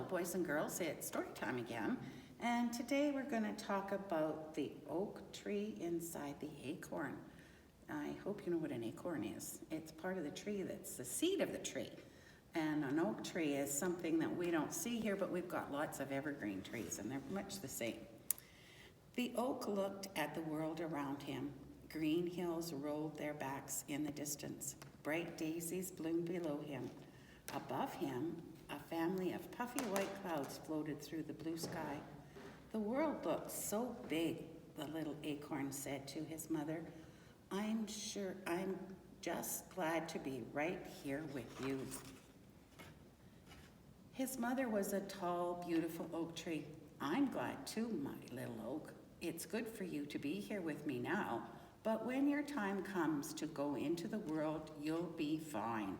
boys and girls, it's story time again. And today we're going to talk about the oak tree inside the acorn. I hope you know what an acorn is. It's part of the tree that's the seed of the tree. And an oak tree is something that we don't see here, but we've got lots of evergreen trees, and they're much the same. The oak looked at the world around him. Green hills rolled their backs in the distance. Bright daisies bloomed below him. Above him, a family of puffy white clouds floated through the blue sky. The world looked so big, the little acorn said to his mother. I'm just glad to be right here with you. His mother was a tall, beautiful oak tree. I'm glad too, my little oak. It's good for you to be here with me now, but when your time comes to go into the world, you'll be fine.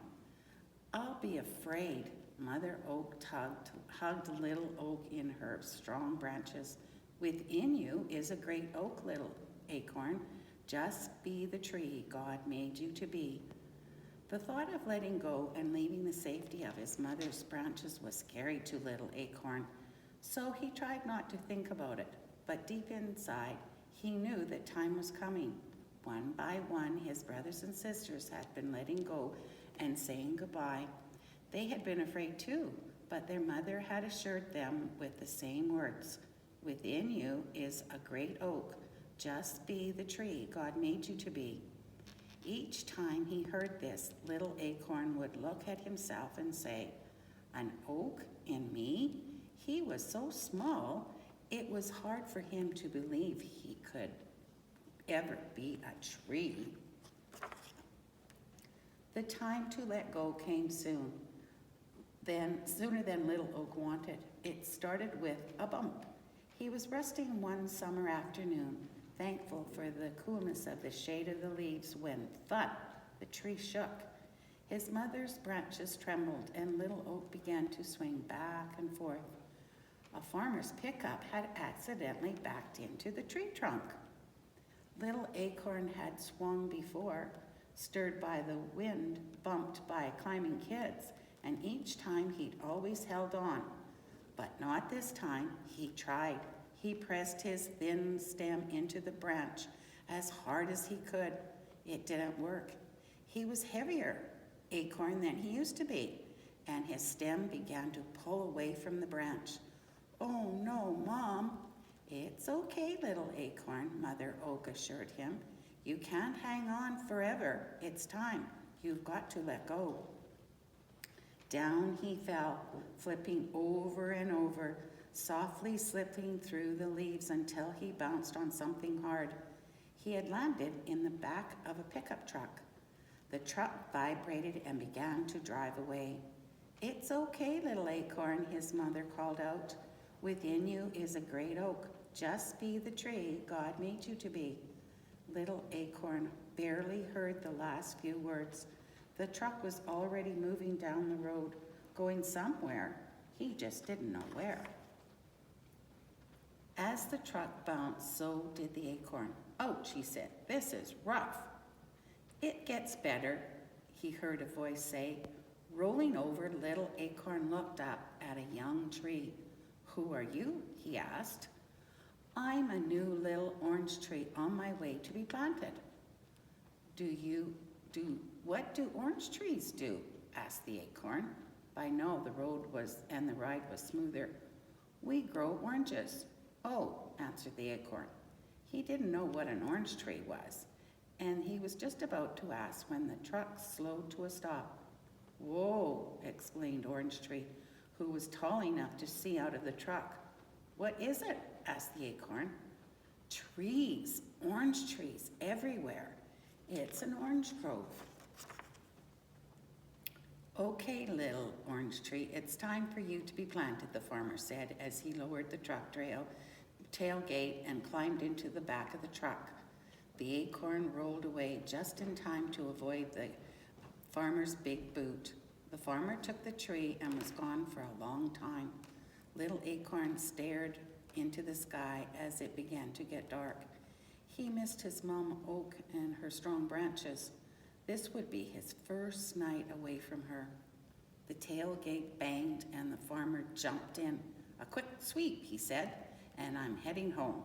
I'll be afraid. Mother Oak hugged little oak in her strong branches. Within you is a great oak, little acorn. Just be the tree God made you to be. The thought of letting go and leaving the safety of his mother's branches was scary to little acorn, so he tried not to think about it. But deep inside, he knew that time was coming. One by one, his brothers and sisters had been letting go and saying goodbye. They had been afraid too, but their mother had assured them with the same words. Within you is a great oak. Just be the tree God made you to be. Each time he heard this, little acorn would look at himself and say, an oak in me? He was so small, it was hard for him to believe he could ever be a tree. The time to let go came soon. Sooner than little oak wanted. It started with a bump. He was resting one summer afternoon, thankful for the coolness of the shade of the leaves, when thud, the tree shook. His mother's branches trembled, and little oak began to swing back and forth. A farmer's pickup had accidentally backed into the tree trunk. Little acorn had swung before, stirred by the wind, bumped by climbing kids, and each time he'd always held on. But not this time. He tried. He pressed his thin stem into the branch as hard as he could. It didn't work. He was heavier acorn than he used to be, and his stem began to pull away from the branch. Oh no, Mom. It's okay, little acorn, Mother Oak assured him. You can't hang on forever. It's time. You've got to let go. Down he fell, flipping over and over, softly slipping through the leaves until he bounced on something hard. He had landed in the back of a pickup truck. The truck vibrated and began to drive away. It's okay, little acorn, his mother called out. Within you is a great oak. Just be the tree God made you to be. Little acorn barely heard the last few words. The truck was already moving down the road, going somewhere. He just didn't know where. As the truck bounced, so did the acorn. Ouch, he said, this is rough. It gets better, he heard a voice say. Rolling over, little acorn looked up at a young tree. Who are you? He asked. I'm a new little orange tree on my way to be planted. What do orange trees do? Asked the acorn. By now the road and the ride was smoother. We grow oranges. Oh, answered the acorn. He didn't know what an orange tree was, and he was just about to ask when the truck slowed to a stop. Whoa, exclaimed Orange Tree, who was tall enough to see out of the truck. What is it? Asked the acorn. Trees, orange trees everywhere. It's an orange grove. Okay, little orange tree, it's time for you to be planted, the farmer said as he lowered the truck tailgate and climbed into the back of the truck. The acorn rolled away just in time to avoid the farmer's big boot. The farmer took the tree and was gone for a long time. Little acorn stared into the sky as it began to get dark. He missed his mom oak and her strong branches. This would be his first night away from her. The tailgate banged and the farmer jumped in. "A quick sweep," he said, "and I'm heading home."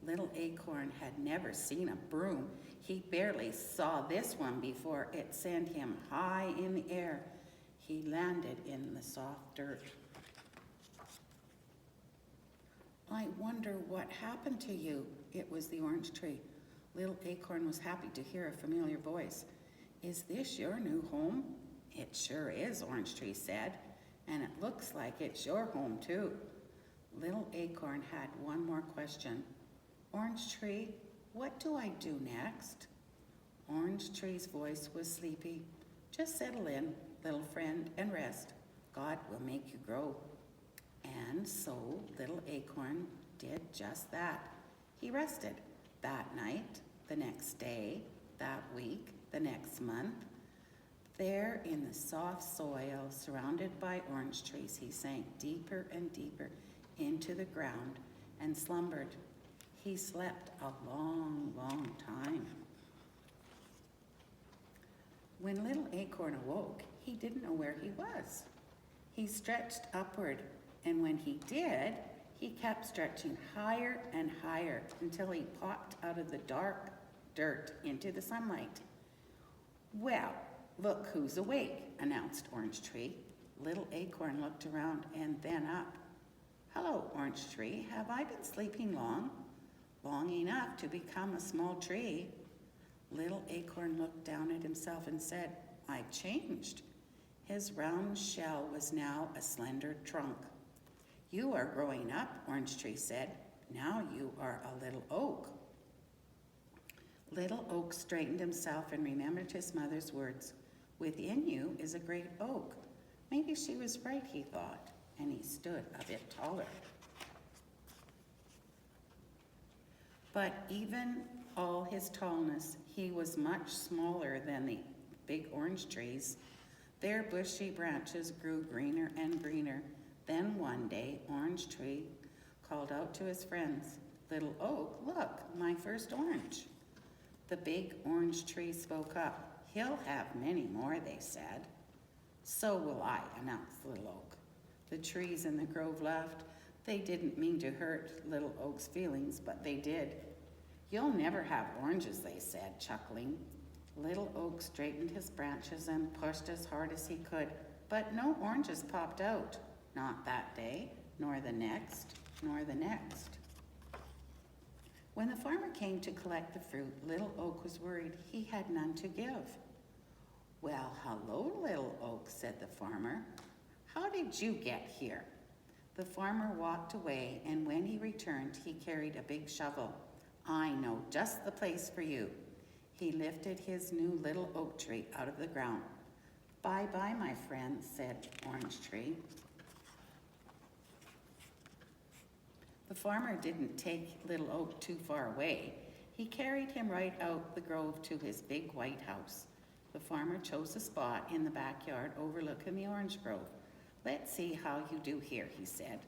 Little Acorn had never seen a broom. He barely saw this one before it sent him high in the air. He landed in the soft dirt. "I wonder what happened to you." It was the orange tree. Little Acorn was happy to hear a familiar voice. "Is this your new home?" "It sure is," Orange Tree said, "and it looks like it's your home too." Little Acorn had one more question. "Orange Tree, what do I do next?" Orange Tree's voice was sleepy. "Just settle in, little friend, and rest. God will make you grow." And so Little Acorn did just that. He rested that night, the next day, that week, the next month. There in the soft soil, surrounded by orange trees, he sank deeper and deeper into the ground and slumbered. He slept a long, long time. When Little Acorn awoke, he didn't know where he was. He stretched upward, and when he did, he kept stretching higher and higher until he popped out of the dark dirt into the sunlight. "Well, look who's awake," announced Orange Tree. Little Acorn looked around and then up. "Hello, Orange Tree. Have I been sleeping long?" "Long enough to become a small tree." Little Acorn looked down at himself and said, "I've changed." His round shell was now a slender trunk. "You are growing up," Orange Tree said. "Now you are a little oak." Little Oak straightened himself and remembered his mother's words. "Within you is a great oak." Maybe she was right, he thought, and he stood a bit taller. But even all his tallness, he was much smaller than the big orange trees. Their bushy branches grew greener and greener. Then one day, Orange Tree called out to his friends, "Little Oak, look, my first orange." The big orange tree spoke up. "He'll have many more," they said. "So will I," announced Little Oak. The trees in the grove laughed. They didn't mean to hurt Little Oak's feelings, but they did. "You'll never have oranges," they said, chuckling. Little Oak straightened his branches and pushed as hard as he could, but no oranges popped out. Not that day, nor the next, nor the next. When the farmer came to collect the fruit, Little Oak was worried. He had none to give. "Well, hello, Little Oak," said the farmer. "How did you get here?" The farmer walked away, and when he returned, he carried a big shovel. "I know just the place for you." He lifted his new little oak tree out of the ground. "Bye-bye, my friend," said Orange Tree. The farmer didn't take Little Oak too far away. He carried him right out the grove to his big white house. The farmer chose a spot in the backyard overlooking the orange grove. "Let's see how you do here," he said.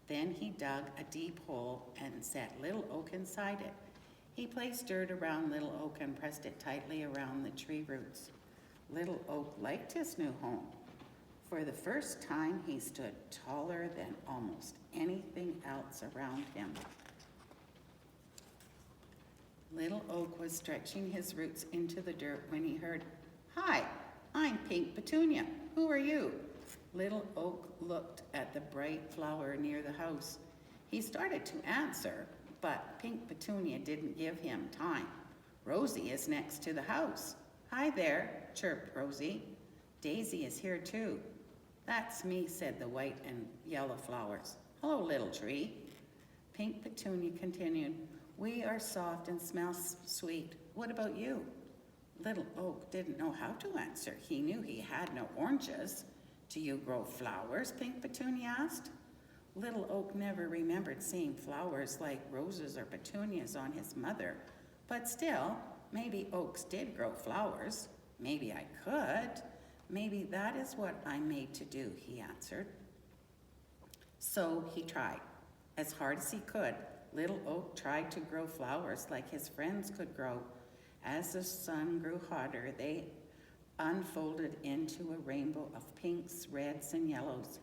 Then he dug a deep hole and set Little Oak inside it. He placed dirt around Little Oak and pressed it tightly around the tree roots. Little Oak liked his new home. For the first time, he stood taller than almost anything else around him. Little Oak was stretching his roots into the dirt when he heard, "Hi, I'm Pink Petunia. Who are you?" Little Oak looked at the bright flower near the house. He started to answer, but Pink Petunia didn't give him time. "Rosie is next to the house." "Hi there," chirped Rosie. "Daisy is here too." "That's me," said the white and yellow flowers. "Hello, little tree." Pink Petunia continued, "We are soft and smell sweet. What about you?" Little Oak didn't know how to answer. He knew he had no oranges. "Do you grow flowers?" Pink Petunia asked. Little Oak never remembered seeing flowers like roses or petunias on his mother. But still, maybe oaks did grow flowers. "Maybe I could. Maybe that is what I'm made to do," he answered. So he tried. As hard as he could, Little Oak tried to grow flowers like his friends could grow. As the sun grew hotter, they unfolded into a rainbow of pinks, reds, and yellows.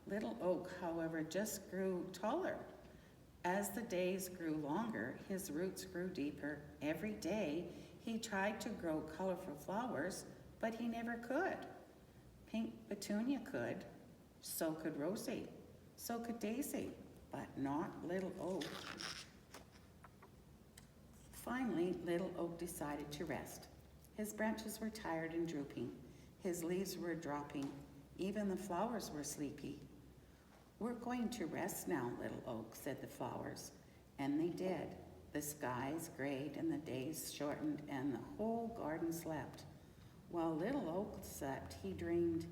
Little Oak, however, just grew taller. As the days grew longer, his roots grew deeper. Every day, he tried to grow colorful flowers, but he never could. Pink Petunia could, so could Rosie, so could Daisy, but not Little Oak. Finally, Little Oak decided to rest. His branches were tired and drooping. His leaves were dropping. Even the flowers were sleepy. "We're going to rest now, Little Oak," said the flowers. And they did. The skies grayed and the days shortened and the whole garden slept. While Little Oak slept, he dreamed.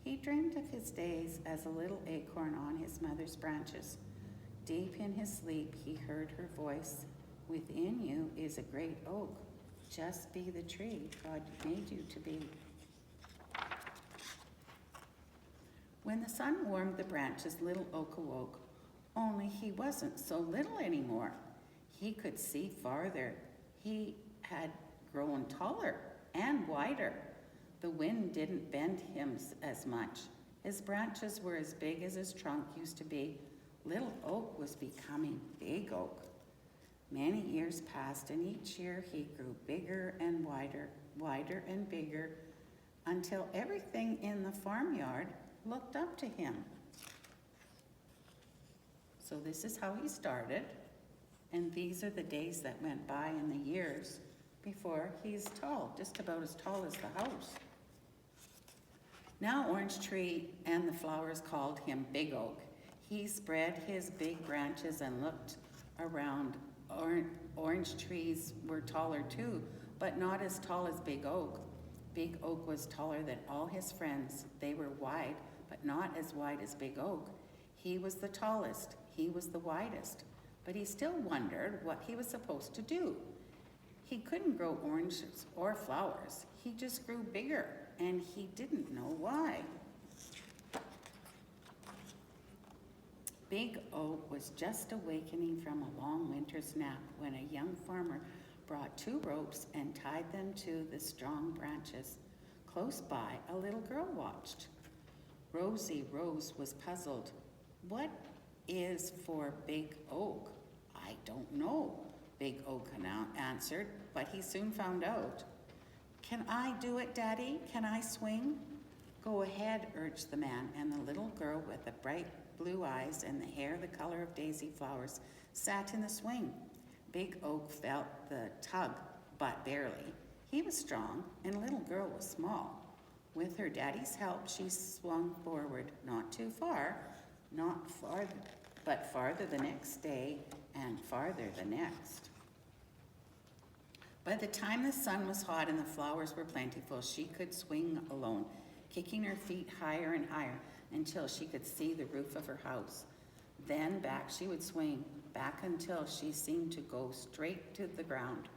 He dreamed of his days as a little acorn on his mother's branches. Deep in his sleep, he heard her voice. "Within you is a great oak. Just be the tree God made you to be." When the sun warmed the branches, Little Oak awoke. Only he wasn't so little anymore. He could see farther. He had grown taller and wider. The wind didn't bend him as much. His branches were as big as his trunk used to be. Little Oak was becoming Big Oak. Many years passed, and each year he grew bigger and wider, wider and bigger, until everything in the farmyard looked up to him. So this is how he started, and these are the days that went by in the years before he's tall, just about as tall as the house. Now Orange Tree and the flowers called him Big Oak. He spread his big branches and looked around. Orange trees were taller too, but not as tall as Big Oak. Big Oak was taller than all his friends. They were wide, but not as wide as Big Oak. He was the tallest. He was the widest. But he still wondered what he was supposed to do. He couldn't grow oranges or flowers. He just grew bigger, and he didn't know why. Big Oak was just awakening from a long winter's nap when a young farmer brought 2 ropes and tied them to the strong branches. Close by, a little girl watched. Rosie Rose was puzzled. "What is for Big Oak?" "I don't know," Big Oak answered, but he soon found out. "Can I do it, Daddy? Can I swing?" "Go ahead," urged the man, and the little girl with the bright blue eyes and the hair the color of daisy flowers sat in the swing. Big Oak felt the tug, but barely. He was strong, and the little girl was small. With her daddy's help, she swung forward, not too far, not farther, but farther the next day, and farther the next. By the time the sun was hot and the flowers were plentiful, she could swing alone, kicking her feet higher and higher until she could see the roof of her house. Then back she would swing, back until she seemed to go straight to the ground.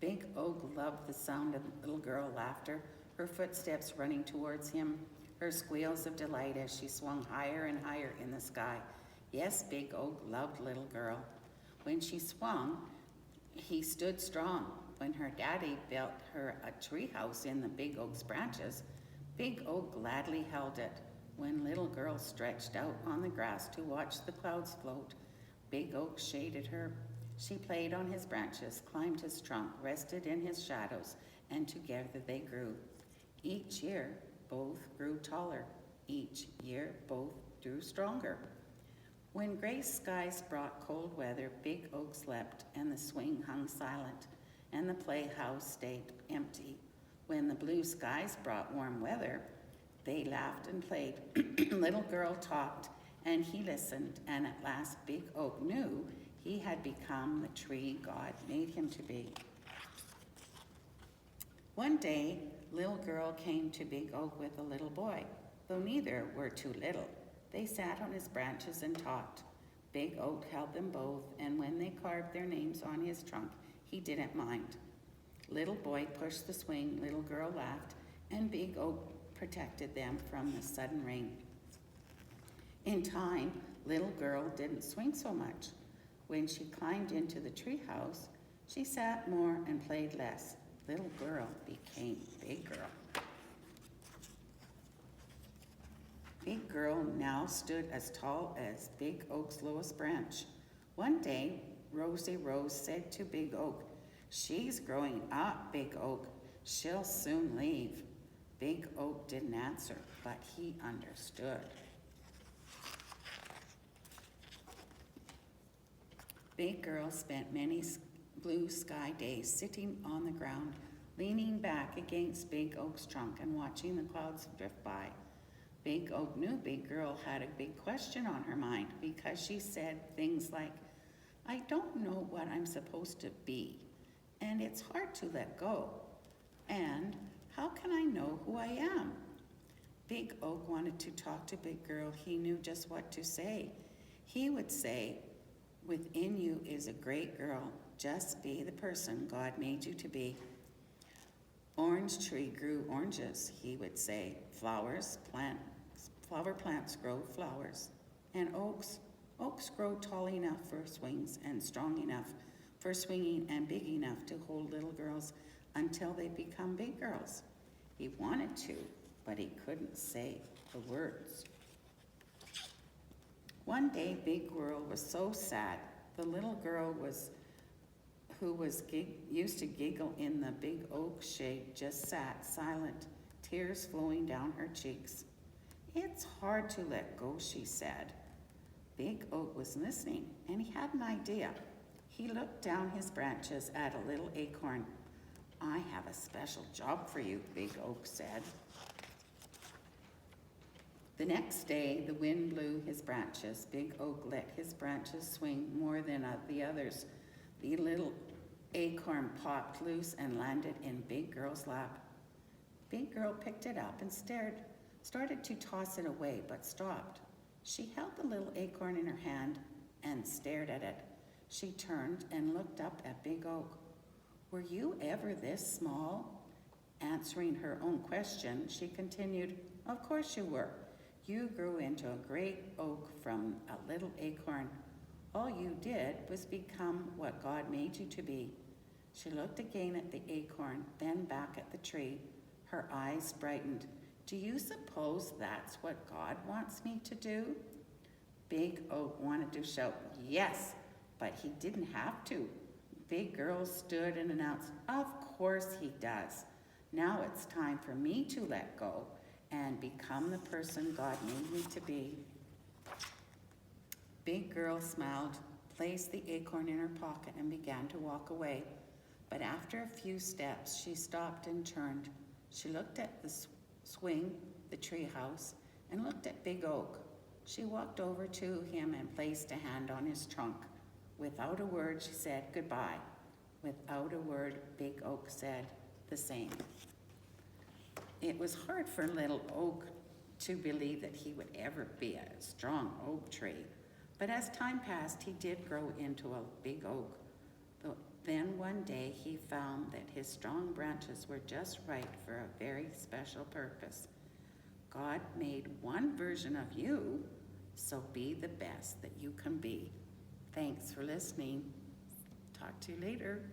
Big Oak loved the sound of the little girl's laughter, her footsteps running towards him, her squeals of delight as she swung higher and higher in the sky. Yes, Big Oak loved little girl. When she swung, he stood strong. When her daddy built her a treehouse in the Big Oak's branches, Big Oak gladly held it. When little girl stretched out on the grass to watch the clouds float, Big Oak shaded her. She played on his branches, climbed his trunk, rested in his shadows, and together they grew. Each year, both grew taller. Each year, both grew stronger. When gray skies brought cold weather, Big Oak slept, and the swing hung silent, and the playhouse stayed empty. When the blue skies brought warm weather, they laughed and played. Little girl talked, and he listened, and at last Big Oak knew he had become the tree God made him to be. One day, little girl came to Big Oak with a little boy. Though neither were too little, they sat on his branches and talked. Big Oak held them both, and when they carved their names on his trunk, he didn't mind. Little boy pushed the swing, little girl laughed, and Big Oak protected them from the sudden rain. In time, little girl didn't swing so much. When she climbed into the treehouse, she sat more and played less. Little girl became Big Girl. Big Girl now stood as tall as Big Oak's lowest branch. One day, Rosie Rose said to Big Oak, "She's growing up, Big Oak. She'll soon leave." Big Oak didn't answer, but he understood. Big Girl spent many blue sky days sitting on the ground, leaning back against Big Oak's trunk and watching the clouds drift by. Big Oak knew Big Girl had a big question on her mind because she said things like, "I don't know what I'm supposed to be, and it's hard to let go. And how can I know who I am?" Big Oak wanted to talk to Big Girl. He knew just what to say. He would say, "Within you is a great girl. Just be the person God made you to be." Orange tree grew oranges, he would say. Flower plants grow flowers. And oaks grow tall enough for swings and strong enough for swinging and big enough to hold little girls until they become big girls. He wanted to, but he couldn't say the words. One day, Big Girl was so sad. The little girl used to giggle in the big oak shade just sat silent, tears flowing down her cheeks. "It's hard to let go," she said. Big Oak was listening, and he had an idea. He looked down his branches at a little acorn. "I have a special job for you," Big Oak said. The next day, the wind blew his branches. Big Oak let his branches swing more than the others. The little acorn popped loose and landed in Big Girl's lap. Big Girl picked it up and started to toss it away, but stopped. She held the little acorn in her hand and stared at it. She turned and looked up at Big Oak. "Were you ever this small?" Answering her own question, she continued, "Of course you were. You grew into a great oak from a little acorn. All you did was become what God made you to be." She looked again at the acorn, then back at the tree. Her eyes brightened. "Do you suppose that's what God wants me to do?" Big Oak wanted to shout, "Yes," but he didn't have to. Big Girl stood and announced, "Of course he does. Now it's time for me to let go and become the person God made me to be." Big Girl smiled, placed the acorn in her pocket, and began to walk away. But after a few steps, she stopped and turned. She looked at the swing, the treehouse, and looked at Big Oak. She walked over to him and placed a hand on his trunk. Without a word, she said goodbye. Without a word, Big Oak said the same. It was hard for little Oak to believe that he would ever be a strong oak tree. But as time passed, he did grow into a big oak. Then one day he found that his strong branches were just right for a very special purpose. God made one version of you, so be the best that you can be. Thanks for listening. Talk to you later.